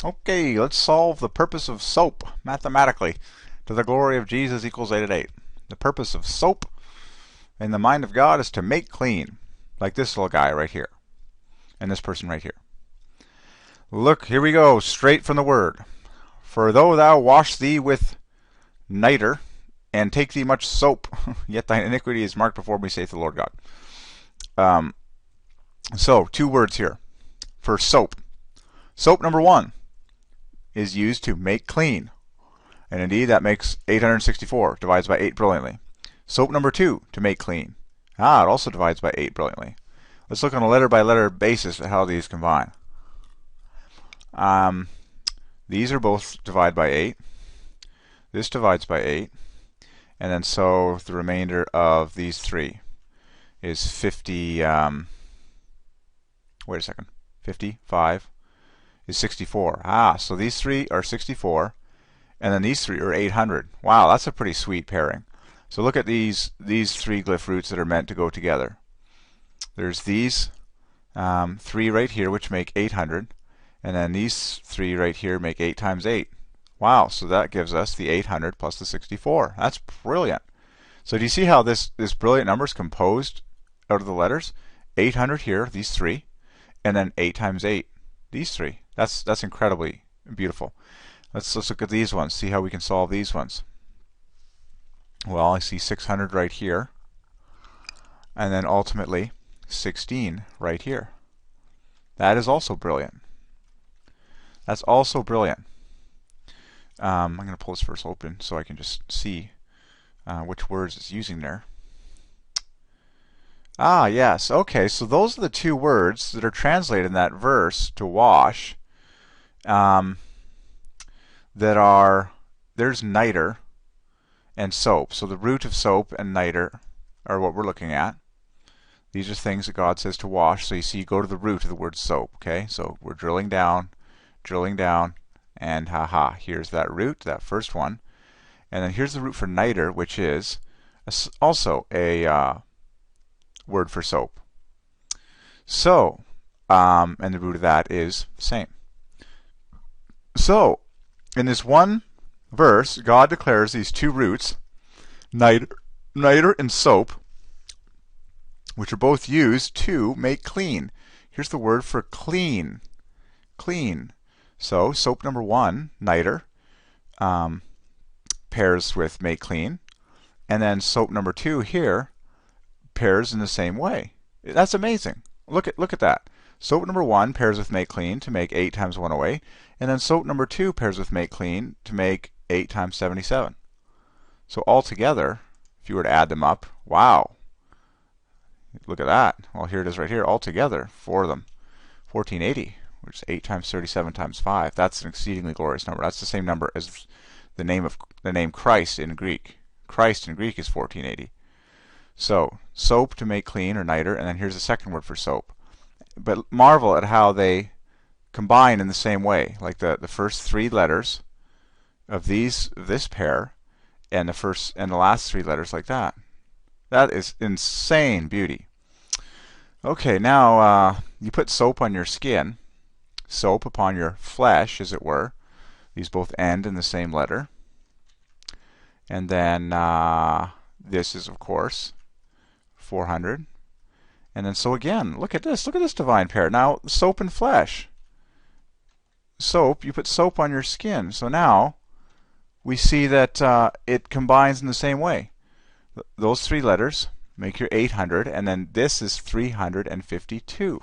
Okay, let's solve the purpose of soap mathematically. To the glory of Jesus equals 8 at 8. The purpose of soap in the mind of God is to make clean. Like this little guy right here. And this person right here. Look, here we go, straight from the word. For though thou wash thee with niter, and take thee much soap, yet thine iniquity is marked before me, saith the Lord God. So, two words here for soap. Soap number one is used to make clean. And indeed, that makes 864, divides by 8 brilliantly. Soap number two, to make clean. It also divides by 8 brilliantly. Let's look on a letter-by-letter basis at how these combine. These are both divide by 8. This divides by 8. And then so the remainder of these three is 50, wait a second, 55 is 64. So these three are 64, and then these three are 800. Wow, that's a pretty sweet pairing. So look at these three glyph roots that are meant to go together. There's these three right here, which make 800, and then these three right here make 8 times 8. Wow, so that gives us the 800 plus the 64. That's brilliant. So do you see how this brilliant number is composed out of the letters? 800 here, these three, and then 8 times 8, these three. That's incredibly beautiful. Let's look at these ones, see how we can solve these ones. Well, I see 600 right here, and then ultimately 16 right here. That is also brilliant. That's also brilliant. I'm going to pull this first open so I can just see which words it's using there. Yes. Okay, so those are the two words that are translated in that verse to wash. There's niter and soap. So the root of soap and niter are what we're looking at. These are things that God says to wash. So you see, you go to the root of the word soap. Okay, so we're drilling down, and here's that root, that first one. And then here's the root for niter, which is also a word for soap. So, and the root of that is same. So, in this one verse, God declares these two roots, niter and soap, which are both used to make clean. Here's the word for clean. Clean. So, soap number one, niter, pairs with make clean. And then soap number two here pairs in the same way. That's amazing. Look at that. Soap number one pairs with make clean to make 8 times 108. And then soap number two pairs with make clean to make 8 times 77. So altogether, if you were to add them up, wow. Look at that. Well, here it is right here. Altogether, four of them, 1480, which is 8 times 37 times 5. That's an exceedingly glorious number. That's the same number as the name Christ in Greek. Christ in Greek is 1480. So, soap to make clean, or niter, and then here's the second word for soap. But marvel at how they combine in the same way, like the first three letters of this pair, and the last three letters like that. That is insane beauty. Okay, now you put soap on your skin, soap upon your flesh, as it were. These both end in the same letter. And then this is, of course, 400. And then so again, look at this divine pair. Now, soap and flesh. Soap, you put soap on your skin. So now we see that it combines in the same way. Those three letters make your 800, and then this is 352.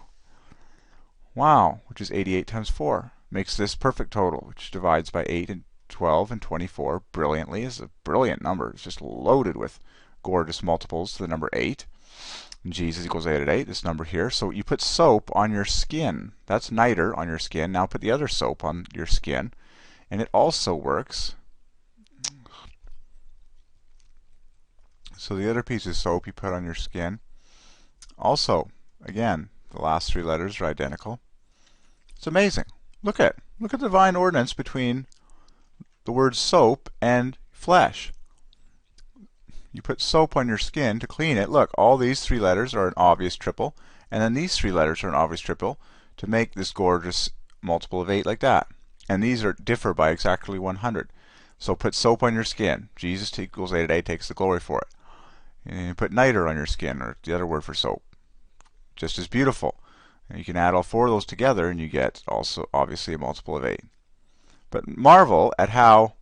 Wow, which is 88 times 4. Makes this perfect total, which divides by 8 and 12 and 24 brilliantly. It's a brilliant number. It's just loaded with gorgeous multiples to the number 8. And Jesus equals 8 at 8, this number here. So you put soap on your skin. That's niter on your skin. Now put the other soap on your skin. And it also works. So the other piece of soap you put on your skin. Also, again, the last three letters are identical. It's amazing. Look at the divine ordinance between the word soap and flesh. You put soap on your skin to clean it. Look, all these three letters are an obvious triple, and then these three letters are an obvious triple to make this gorgeous multiple of 8 like that. And these differ by exactly 100. So put soap on your skin. Jesus equals 8 at 8 takes the glory for it. And you put niter on your skin, or the other word for soap. Just as beautiful. And you can add all four of those together and you get also obviously a multiple of 8. But marvel at how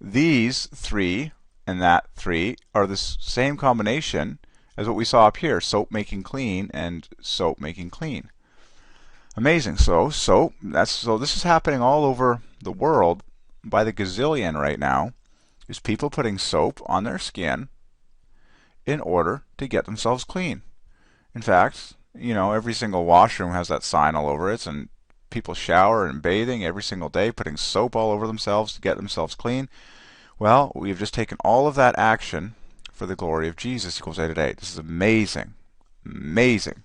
these 3 and that 3 are the same combination as what we saw up here, soap making clean and soap making clean. Amazing. So this is happening all over the world by the gazillion right now. Is people putting soap on their skin in order to get themselves clean. In fact, every single washroom has that sign all over it, and people shower and bathing every single day, putting soap all over themselves to get themselves clean. Well, we've just taken all of that action for the glory of Jesus equals 8 at 8. This is amazing. Amazing.